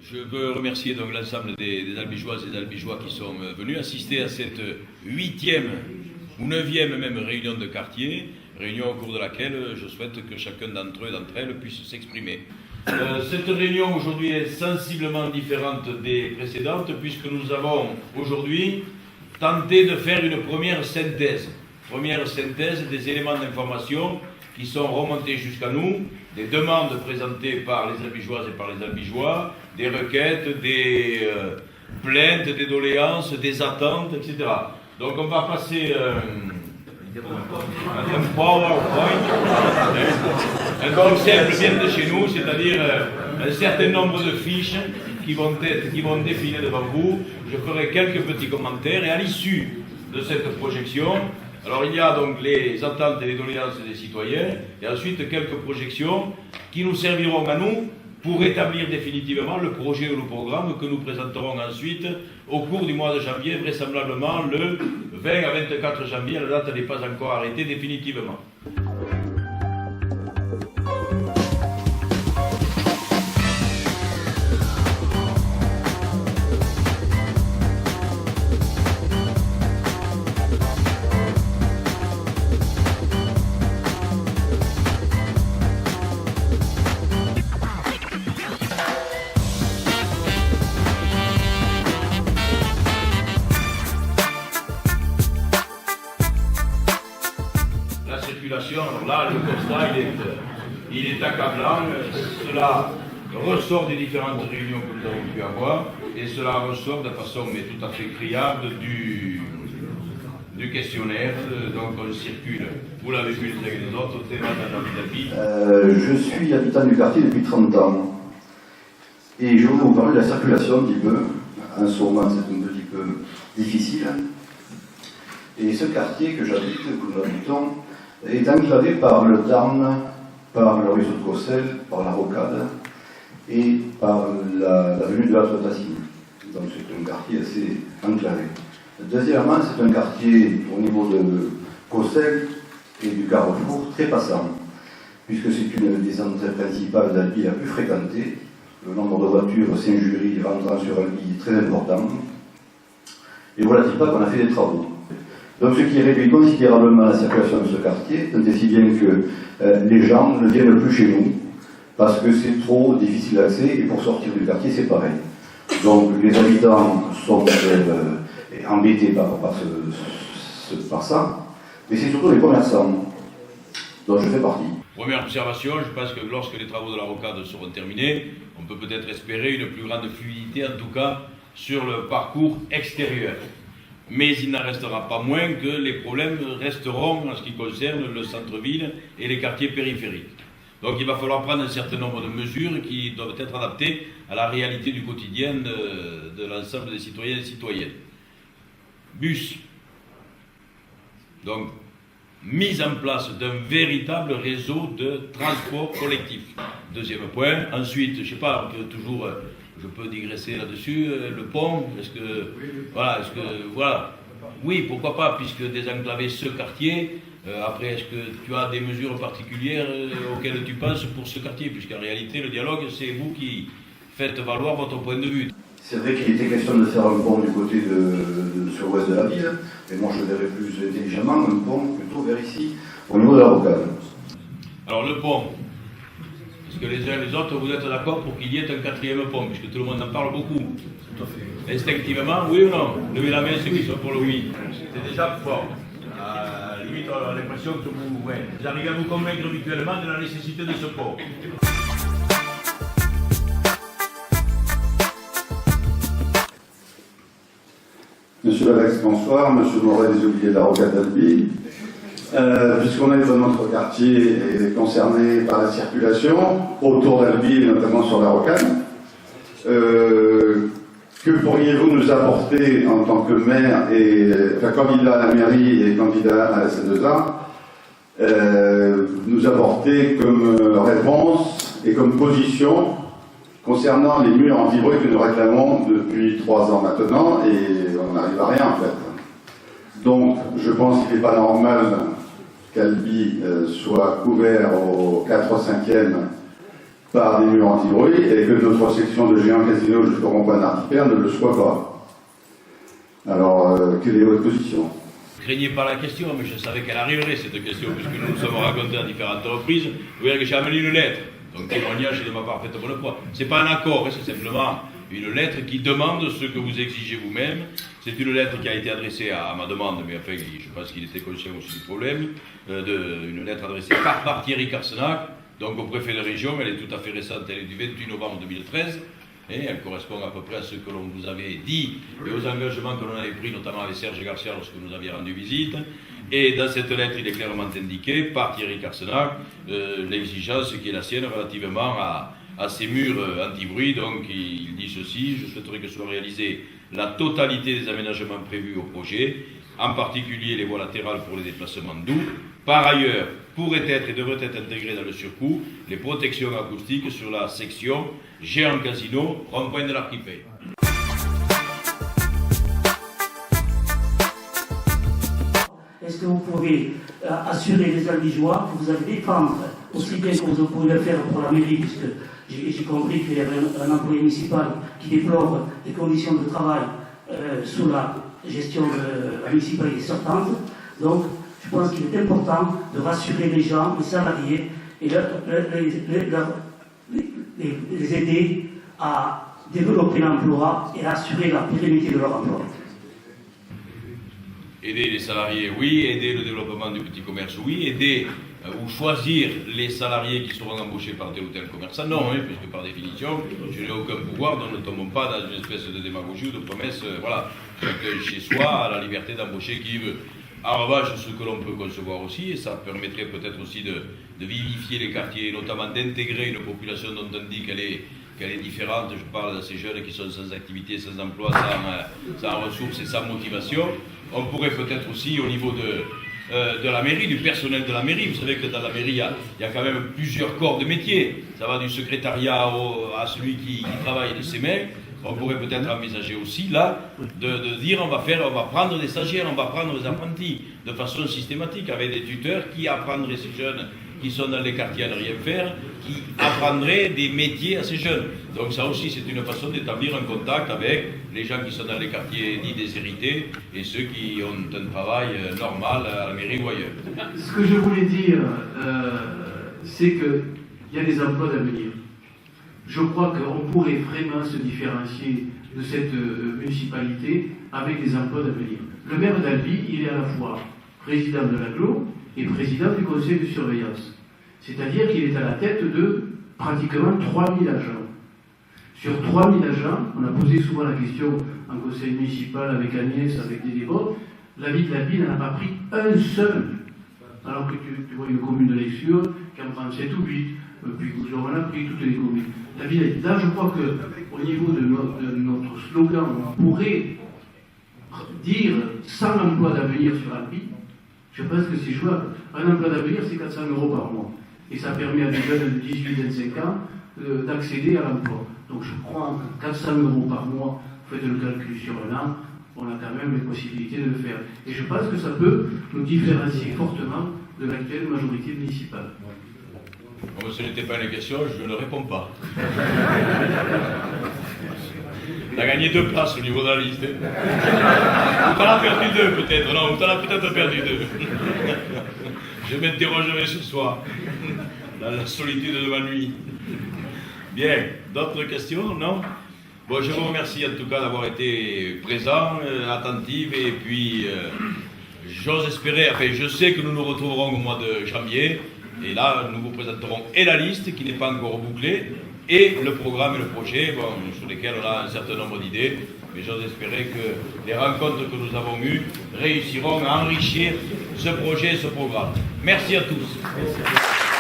Je veux remercier donc l'ensemble des Albigeoises et des Albigeois qui sont venus assister à cette 8e ou 9e même réunion de quartier, réunion au cours de laquelle je souhaite que chacun d'entre eux et d'entre elles puisse s'exprimer. Cette réunion aujourd'hui est sensiblement différente des précédentes puisque nous avons aujourd'hui tenté de faire une première synthèse des éléments d'information qui sont remontés jusqu'à nous, des demandes présentées par les Albigeoises et par les Albigeois, des requêtes, des plaintes, des doléances, des attentes, etc. Donc on va passer un PowerPoint, un concept bien de chez nous, c'est-à-dire un certain nombre de fiches qui vont défiler devant vous. Je ferai quelques petits commentaires et à l'issue de cette projection, alors il y a donc les attentes et les doléances des citoyens et ensuite quelques projections qui nous serviront à nous pour établir définitivement le projet ou le programme que nous présenterons ensuite au cours du mois de janvier, vraisemblablement le 20 à 24 janvier. La date n'est pas encore arrêtée définitivement. Alors là, le constat, il est accablant. Cela ressort des différentes réunions que nous avons pu avoir et cela ressort de façon mais tout à fait criarde du questionnaire. Donc on circule, vous l'avez vu les uns et les autres, au thème d'Abi. Je suis habitant du quartier depuis 30 ans et je voulais vous parler de la circulation un petit peu. En ce moment, c'est un petit peu difficile. Et ce quartier que j'habite, que nous habitons, est enclavé par le Tarn, par le ruisseau de Cossel, par la Rocade et par l'avenue de la Tassine. Donc c'est un quartier assez enclavé. Deuxièmement, c'est un quartier au niveau de Cossel et du Carrefour très passant, puisque c'est une des entrées principales d'Albi la plus fréquentée. Le nombre de voitures Saint-Jury rentrant sur Albi est très important. Et voilà, dis pas qu'on a fait des travaux. Donc ce qui réduit considérablement la circulation de ce quartier, tant et si bien que les gens ne viennent plus chez nous, parce que c'est trop difficile d'accès, et pour sortir du quartier c'est pareil. Donc les habitants sont embêtés par ça, mais c'est surtout les commerçants, dont je fais partie. Première observation, je pense que lorsque les travaux de la Rocade seront terminés, on peut peut-être espérer une plus grande fluidité, en tout cas sur le parcours extérieur. Mais il n'en restera pas moins que les problèmes resteront en ce qui concerne le centre-ville et les quartiers périphériques. Donc il va falloir prendre un certain nombre de mesures qui doivent être adaptées à la réalité du quotidien de l'ensemble des citoyens et citoyennes. Bus. Donc, mise en place d'un véritable réseau de transport collectif. Deuxième point. Ensuite, je ne sais pas, toujours... Je peux digresser là-dessus, le pont, oui, pourquoi pas, puisque désenclaver ce quartier, après, est-ce que tu as des mesures particulières auxquelles tu penses pour ce quartier, puisqu'en réalité, le dialogue, c'est vous qui faites valoir votre point de vue. C'est vrai qu'il était question de faire un pont du côté sur l'ouest de la ville, mais moi je verrais plus intelligemment un pont plutôt vers ici, au niveau de la Rocade. Alors le pont. Est-ce que les uns et les autres, vous êtes d'accord pour qu'il y ait un quatrième pont, puisque tout le monde en parle beaucoup? Tout à fait. Instinctivement, oui ou non? Levez la main ceux qui sont pour le oui. C'est déjà fort. Limite, on a l'impression que vous arrivez à vous convaincre mutuellement de la nécessité de ce pont. Monsieur Alex, bonsoir. Monsieur Moret des Oubliés de la Rocade d'Albi. Puisqu'on est dans notre quartier et concerné par la circulation autour d'Albi et notamment sur la Rocade, que pourriez-vous nous apporter en tant que maire et candidat à la mairie et candidat à la C2A, nous apporter comme réponse et comme position concernant les murs anti-bruit que nous réclamons depuis 3 ans maintenant et on n'arrive à rien en fait. Donc je pense qu'il n'est pas normal qu'Albi soit couvert au 4/5e par des murs anti-bruit et que notre section de Géant Casino jusqu'au rond-point d'Artiper ne le soit pas. Alors, quelle est votre position? Craignez pas la question, mais je savais qu'elle arriverait cette question, puisque nous nous sommes racontés à différentes reprises. Vous voyez que j'ai amené une lettre, donc témoignage de ma parfaite bonne foi. C'est pas un accord, c'est simplement une lettre qui demande ce que vous exigez vous-même. C'est une lettre qui a été adressée à ma demande, mais enfin, je pense qu'il était conscient aussi du problème, une lettre adressée par Thierry Carsenac, donc au préfet de région. Elle est tout à fait récente, elle est du 28 novembre 2013, et elle correspond à peu près à ce que l'on vous avait dit et aux engagements que l'on avait pris, notamment avec Serge Garcia lorsque nous avions rendu visite. Et dans cette lettre, il est clairement indiqué par Thierry Carsenac l'exigence qui est la sienne relativement à ces murs anti-bruit. Donc il dit ceci: je souhaiterais que soit réalisée la totalité des aménagements prévus au projet, en particulier les voies latérales pour les déplacements doux. Par ailleurs, pourraient être et devraient être intégrées dans le surcoût les protections acoustiques sur la section Géant Casino, rond-point de l'Archipel. Est-ce que vous pouvez assurer les Albigeois que vous allez défendre, aussi bien que vous pouvez le faire pour la mairie, puisque j'ai compris qu'il y avait un employé municipal qui déplore des conditions de travail sous la gestion de la municipalité sortante. Donc, je pense qu'il est important de rassurer les gens, les salariés, et les aider à développer l'emploi et à assurer la pérennité de leur emploi. Aider les salariés, oui. Aider le développement du petit commerce, oui. Aider ou choisir les salariés qui seront embauchés par tel ou tel commerçant, non, hein, puisque par définition, je n'ai aucun pouvoir, donc ne tombons pas dans une espèce de démagogie ou de promesse. Voilà, chacun chez soi a la liberté d'embaucher qui veut. En revanche, ce que l'on peut concevoir aussi, et ça permettrait peut-être aussi de vivifier les quartiers, notamment d'intégrer une population dont on dit qu'elle est différente. Je parle de ces jeunes qui sont sans activité, sans emploi, sans ressources et sans motivation. On pourrait peut-être aussi, au niveau de la mairie, du personnel de la mairie, vous savez que dans la mairie, il y a quand même plusieurs corps de métiers. Ça va du secrétariat à celui qui travaille de ses mains. On pourrait peut-être envisager aussi, là, de dire on va prendre des stagiaires, on va prendre des apprentis, de façon systématique, avec des tuteurs qui apprendraient ces jeunes qui sont dans les quartiers à ne rien faire, qui apprendraient des métiers à ces jeunes. Donc ça aussi, c'est une façon d'établir un contact avec les gens qui sont dans les quartiers dits déshérités et ceux qui ont un travail normal à la mairie ou ailleurs. Ce que je voulais dire, c'est qu'il y a des emplois d'avenir. Je crois qu'on pourrait vraiment se différencier de cette municipalité avec des emplois d'avenir. Le maire d'Albi, il est à la fois président de l'agglo et président du conseil de surveillance. C'est-à-dire qu'il est à la tête de pratiquement 3000 agents. Sur 3000 agents, on a posé souvent la question en conseil municipal avec Agnès, avec des débats, la ville d'Albi n'en a pas pris un seul. Alors que tu vois une commune de Lexure qui en prend 7 ou 8, puis on a pris toutes les communes. La ville, là, je crois qu'au niveau de notre slogan, on pourrait dire 100 emplois d'avenir sur Albi. Je pense que c'est jouable. Un emploi d'avenir, c'est 400 € par mois. Et ça permet à des jeunes de 18-25 ans d'accéder à l'emploi. Donc je crois que 400 € par mois, faites le calcul sur un an, on a quand même les possibilités de le faire. Et je pense que ça peut nous différencier fortement de l'actuelle majorité municipale. Bon, ce n'était pas une question, je ne réponds pas. Tu as gagné 2 places au niveau de la liste. Hein. Tu en as perdu 2 peut-être, non, tu en as peut-être perdu 2. Je m'interrogerai ce soir, dans la solitude de ma nuit. Bien, d'autres questions, non? Bon, je vous remercie en tout cas d'avoir été présent, attentif, et puis j'ose espérer, enfin je sais que nous nous retrouverons au mois de janvier, et là nous vous présenterons et la liste qui n'est pas encore bouclée, et le programme et le projet, bon, sur lesquels on a un certain nombre d'idées, mais j'ose espérer que les rencontres que nous avons eues réussiront à enrichir ce projet et ce programme. Merci à tous. Merci.